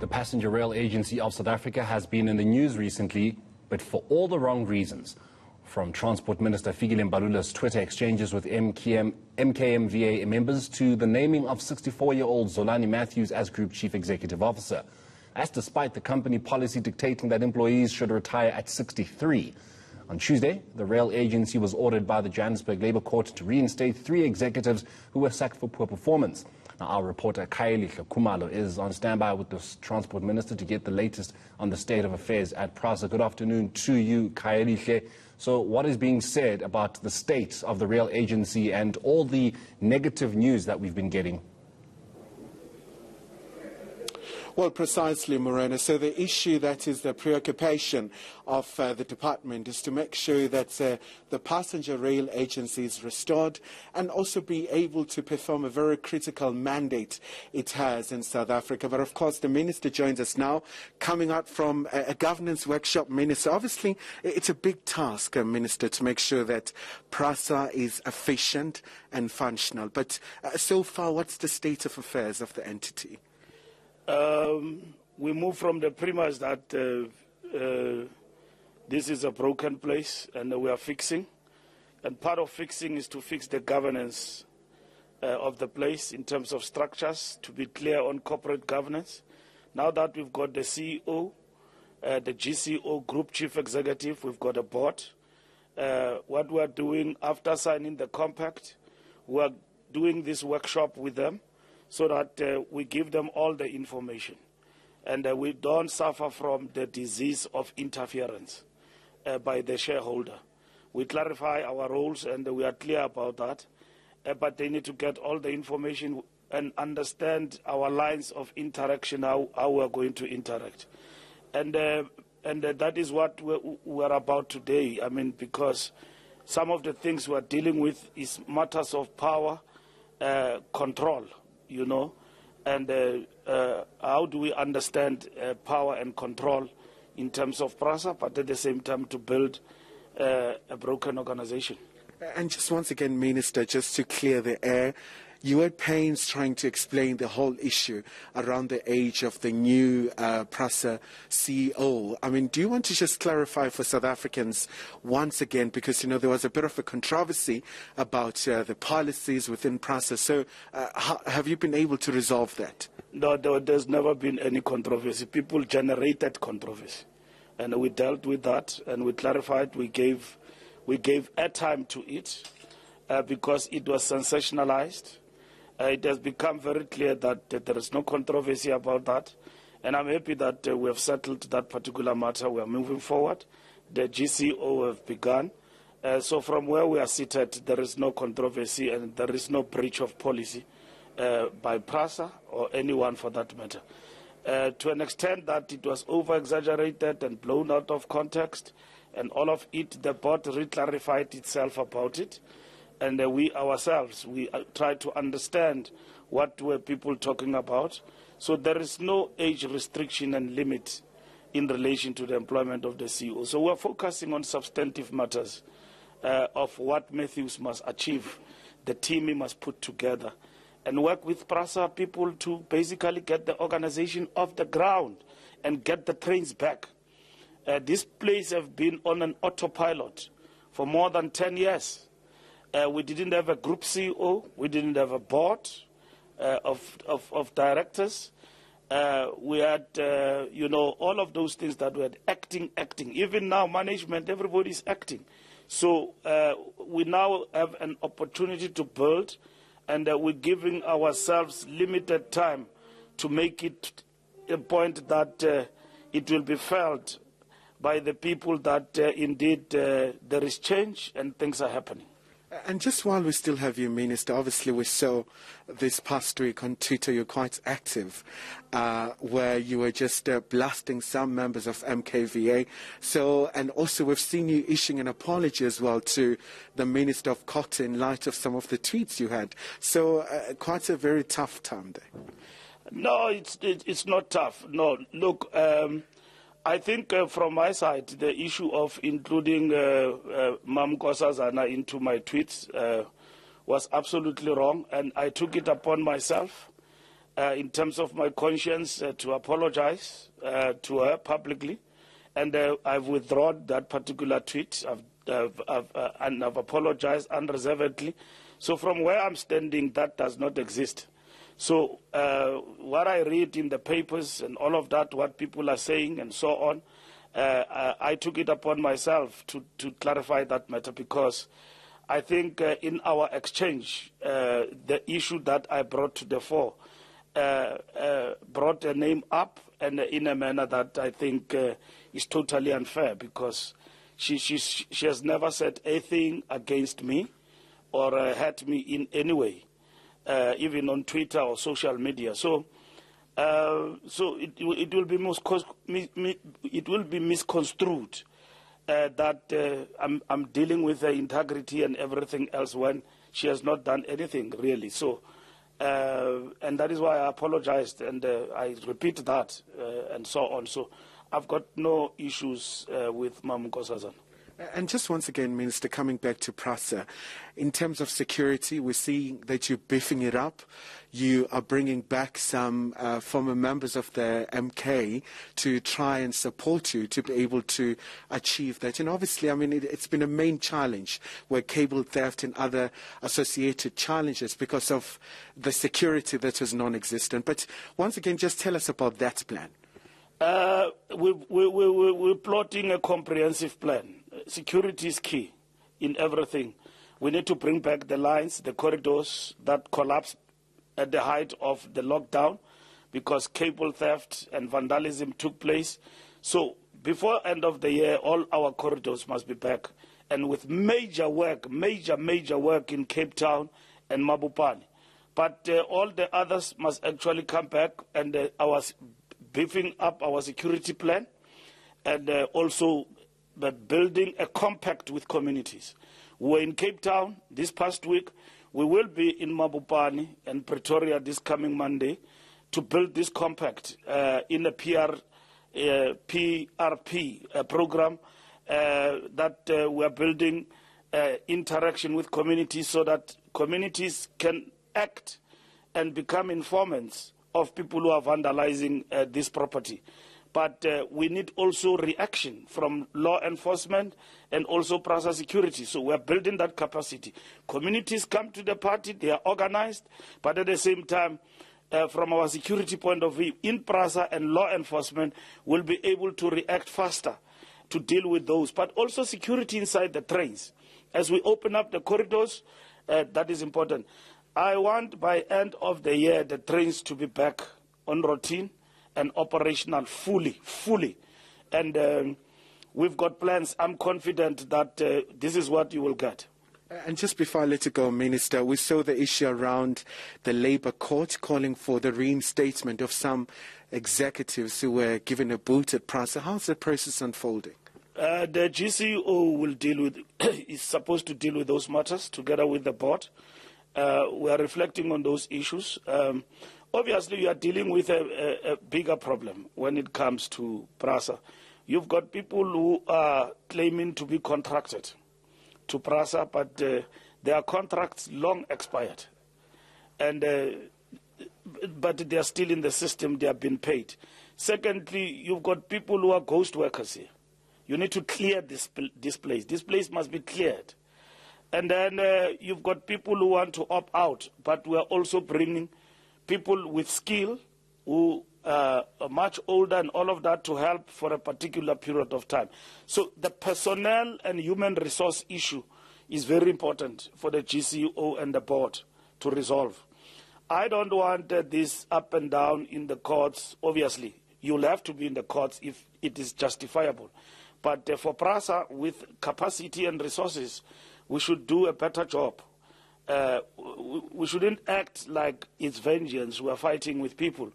The passenger rail agency of South Africa has been in the news recently, but for all the wrong reasons. From Transport Minister Fikile Mbalula's Twitter exchanges with MKMVA members to the naming of 64-year-old Zolani Matthews as Group Chief Executive Officer. That's despite the company policy dictating that employees should retire at 63. On Tuesday, the rail agency was ordered by the Johannesburg Labour Court to reinstate 3 executives who were sacked for poor performance. Now, our reporter Kaelihle Khumalo is on standby with the Transport Minister to get the latest on the state of affairs at Prasa. Good afternoon to you, Kaelihle. So what is being said about the state of the rail agency and all the negative news that we've been getting? Well, precisely, Morena. So the issue that is the preoccupation of the department is to make sure that the passenger rail agency is restored and also be able to perform a very critical mandate it has in South Africa. But of course, the minister joins us now, coming out from a governance workshop. Minister, obviously, it's a big task, Minister, to make sure that Prasa is efficient and functional. But so far, what's the state of affairs of the entity? We move from the premise that this is a broken place and we are fixing. And part of fixing is to fix the governance of the place in terms of structures, to be clear on corporate governance. Now that we've got the CEO, the GCO, Group Chief Executive, we've got a board. What we are doing after signing the compact, we are doing this workshop with them, so that we give them all the information and we don't suffer from the disease of interference by the shareholder. We clarify our roles and we are clear about that, but they need to get all the information and understand our lines of interaction, how we are going to interact. And that is what we're about today. I mean, because some of the things we're dealing with is matters of power, control. You know, and how do we understand power and control in terms of Prasa, but at the same time to build a broken organization. And just once again, Minister, just to clear the air, you had pains trying to explain the whole issue around the age of the new Prasa CEO. I mean, do you want to just clarify for South Africans once again, because, you know, there was a bit of a controversy about the policies within Prasa. So have you been able to resolve that? No, there's never been any controversy. People generated controversy. And we dealt with that and we clarified, we gave airtime to it because it was sensationalized. It has become very clear that there is no controversy about that. And I'm happy that we have settled that particular matter. We are moving forward. The GCO have begun. So from where we are seated, there is no controversy and there is no breach of policy by Prasa or anyone for that matter. To an extent that it was over-exaggerated and blown out of context, and all of it, the board re-clarified itself about it. And we ourselves, we try to understand what were people talking about. So there is no age restriction and limit in relation to the employment of the CEO. So we're focusing on substantive matters of what Matthews must achieve, the team he must put together, and work with Prasa people to basically get the organization off the ground and get the trains back. This place has been on an autopilot for more than 10 years. We didn't have a group CEO. We didn't have a board of directors. We had, you know, all of those things that were acting. Even now, management, everybody's acting. So we now have an opportunity to build, and we're giving ourselves limited time to make it a point that it will be felt by the people that indeed there is change and things are happening. And just while we still have you, Minister, obviously we saw this past week on Twitter you're quite active, where you were just blasting some members of MKVA. So, and also we've seen you issuing an apology as well to the Minister of Cotton in light of some of the tweets you had. So quite a very tough time there. No, it's not tough. No, look, I think from my side, the issue of including Mam Nkosazana into my tweets was absolutely wrong, and I took it upon myself in terms of my conscience, to apologize to her publicly. And I've withdrawn that particular tweet. And I've apologized unreservedly. So from where I'm standing, that does not exist. So what I read in the papers and all of that, what people are saying and so on, I took it upon myself to clarify that matter, because I think in our exchange, the issue that I brought to the fore brought a name up, and in a manner that I think is totally unfair, because she has never said anything against me or hurt me in any way, even on Twitter or social media. So it will be misconstrued that I'm dealing with her integrity and everything else when she has not done anything really. So and that is why I apologized, and I repeat that and so on. So I've got no issues with Mam Nkosazana. And just once again, Minister, coming back to Prasa, in terms of security, we're seeing that you're beefing it up. You are bringing back some former members of the MK to try and support you to be able to achieve that. And obviously, I mean, it's been a main challenge where cable theft and other associated challenges because of the security that was non-existent. But once again, just tell us about that plan. We're plotting a comprehensive plan. Security is key in everything. We need to bring back the lines, the corridors that collapsed at the height of the lockdown because cable theft and vandalism took place. So before end of the year, all our corridors must be back. And with major work in Cape Town and Mabopane. But all the others must actually come back, and our beefing up our security plan, and also building a compact with communities. We're in Cape Town this past week. We will be in Mabopane and Pretoria this coming Monday to build this compact in a PRP program that we are building interaction with communities so that communities can act and become informants of people who are vandalizing this property. But we need also reaction from law enforcement and also Prasa security. So we're building that capacity. Communities come to the party, they are organized, but at the same time, from our security point of view, in Prasa and law enforcement will be able to react faster to deal with those. But also security inside the trains. As we open up the corridors, that is important. I want by end of the year the trains to be back on routine and operational fully. And we've got plans. I'm confident that this is what you will get. And just before I let you go, Minister, we saw the issue around the Labour Court calling for the reinstatement of some executives who were given a boot at Prasa. How's the process unfolding? The GCO will deal with, is supposed to deal with those matters together with the board. We are reflecting on those issues. Obviously, you are dealing with a bigger problem when it comes to Prasa. You've got people who are claiming to be contracted to Prasa, but their contracts long expired. And but they are still in the system, they have been paid. Secondly, you've got people who are ghost workers here. You need to clear this place. This place must be cleared. And then you've got people who want to opt out, but we are also bringing people with skill who are much older and all of that to help for a particular period of time. So the personnel and human resource issue is very important for the GCO and the board to resolve. I don't want this up and down in the courts. Obviously, you'll have to be in the courts if it is justifiable. But for Prasa, with capacity and resources, we should do a better job. We shouldn't act like it's vengeance. We are fighting with people.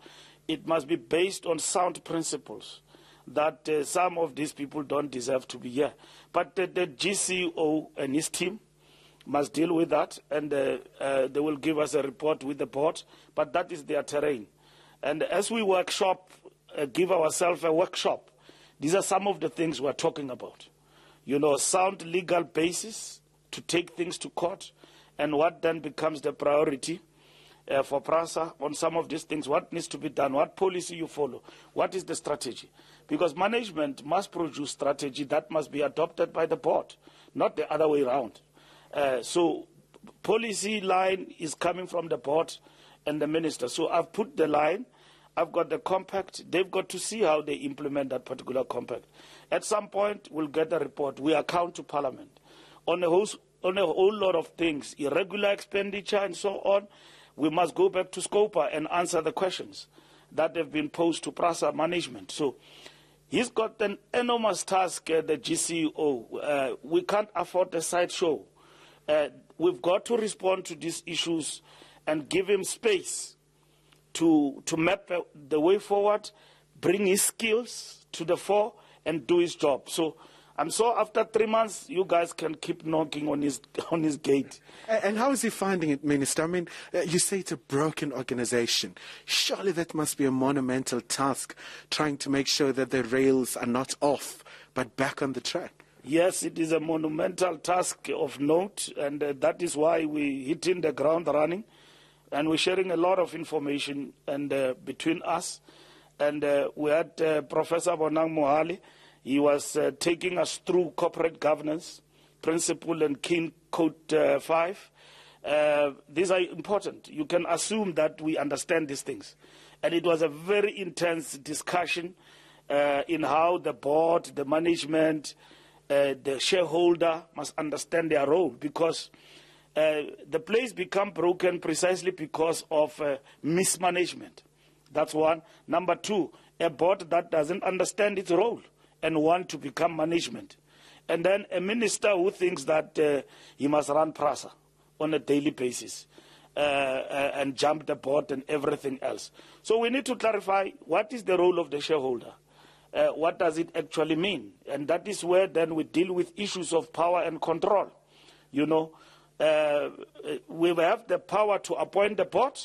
It must be based on sound principles that some of these people don't deserve to be here. But the GCO and his team must deal with that, and they will give us a report with the board, but that is their terrain. And as we give ourselves a workshop, these are some of the things we're talking about. You know, sound legal basis to take things to court, and what then becomes the priority for Prasa on some of these things, what needs to be done, what policy you follow, what is the strategy. Because management must produce strategy that must be adopted by the board, not the other way around. So policy line is coming from the board and the minister. So I've put the line, I've got the compact, they've got to see how they implement that particular compact. At some point, we'll get a report. We account to Parliament on a whole lot of things, irregular expenditure and so on. We must go back to Scopa and answer the questions that have been posed to Prasa management. So he's got an enormous task, the GCO. We can't afford a sideshow. We've got to respond to these issues and give him space to map the way forward, bring his skills to the fore, and do his job. So I'm sure after 3 months, you guys can keep knocking on his gate. And how is he finding it, Minister? I mean, you say it's a broken organization. Surely that must be a monumental task, trying to make sure that the rails are not off, but back on the track. Yes, it is a monumental task of note, and that is why we hit in the ground running. And we're sharing a lot of information and between us. And we had Professor Bonang Mohale. He was taking us through corporate governance, principle and King Code 5. These are important. You can assume that we understand these things. And it was a very intense discussion in how the board, the management, the shareholder must understand their role, because the place become broken precisely because of mismanagement. That's one. Number two, a board that doesn't understand its role and want to become management. And then a minister who thinks that he must run Prasa on a daily basis and jump the board and everything else. So we need to clarify what is the role of the shareholder. What does it actually mean? And that is where then we deal with issues of power and control. You know, we have the power to appoint the board,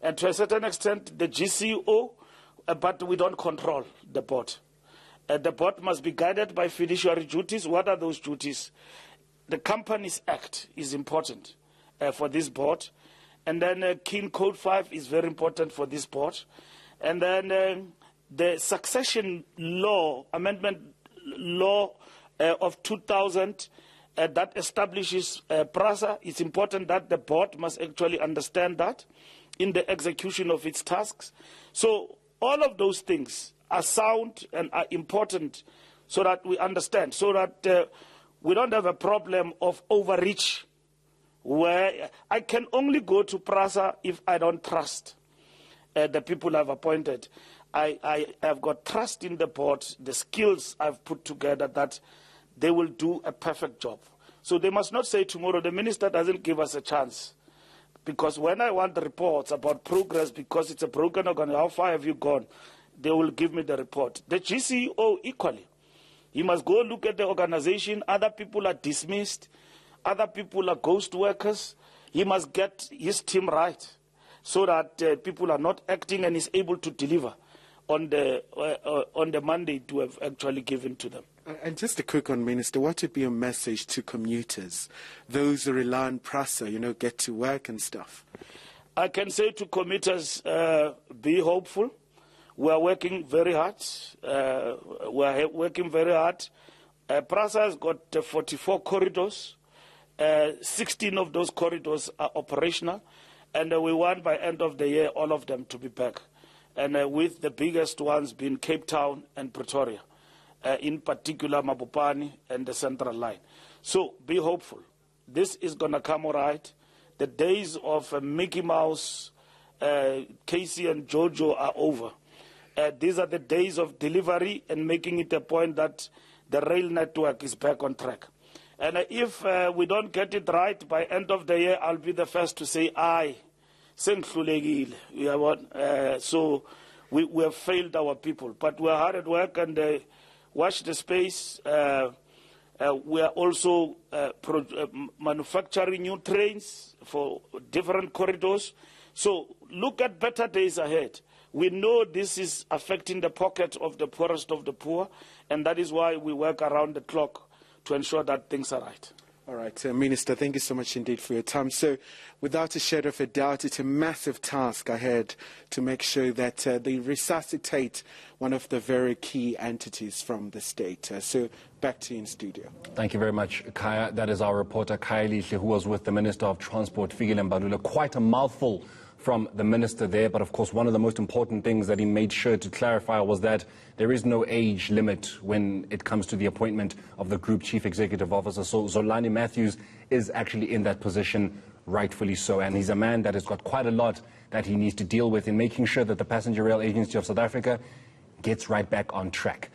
and to a certain extent the GCO, but we don't control the board. The board must be guided by fiduciary duties. What are those duties? The Companies Act is important for this board. And then King Code 5 is very important for this board. And then the succession law, amendment law of 2000 that establishes Prasa. It's important that the board must actually understand that in the execution of its tasks. So all of those things are sound and are important so that we understand, so that we don't have a problem of overreach, where I can only go to Prasa if I don't trust the people I've appointed. I have got trust in the board, the skills I've put together, that they will do a perfect job. So they must not say tomorrow the minister doesn't give us a chance. Because when I want the reports about progress, because it's a broken organization, how far have you gone? They will give me the report. The GCO equally. He must go look at the organization. Other people are dismissed. Other people are ghost workers. He must get his team right so that people are not acting and is able to deliver on the mandate we have actually given to them. And just a quick one, Minister, what would be a message to commuters, those who rely on Prasa, you know, get to work and stuff? I can say to commuters, be hopeful. We are working very hard. Prasa has got 44 corridors. 16 of those corridors are operational. And we want by end of the year all of them to be back. And with the biggest ones being Cape Town and Pretoria. In particular Mabopane and the Central Line. So be hopeful. This is going to come all right. The days of Mickey Mouse, Casey and Jojo are over. These are the days of delivery and making it a point that the rail network is back on track. And if we don't get it right by end of the year, I'll be the first to say, aye, so we have failed our people. But we're hard at work and watch the space. We are also manufacturing new trains for different corridors. So look at better days ahead. We know this is affecting the pocket of the poorest of the poor, and that is why we work around the clock to ensure that things are right. All right, Minister, thank you so much indeed for your time. So, without a shadow of a doubt, it's a massive task ahead to make sure that they resuscitate one of the very key entities from the state. So, back to you in studio. Thank you very much, Kaya. That is our reporter, Kaya Lihle, who was with the Minister of Transport, Fikile Mbalula. Quite a mouthful from the minister there, but of course one of the most important things that he made sure to clarify was that there is no age limit when it comes to the appointment of the Group Chief Executive Officer. So Zolani Matthews is actually in that position, rightfully so, and he's a man that has got quite a lot that he needs to deal with in making sure that the Passenger Rail Agency of South Africa gets right back on track.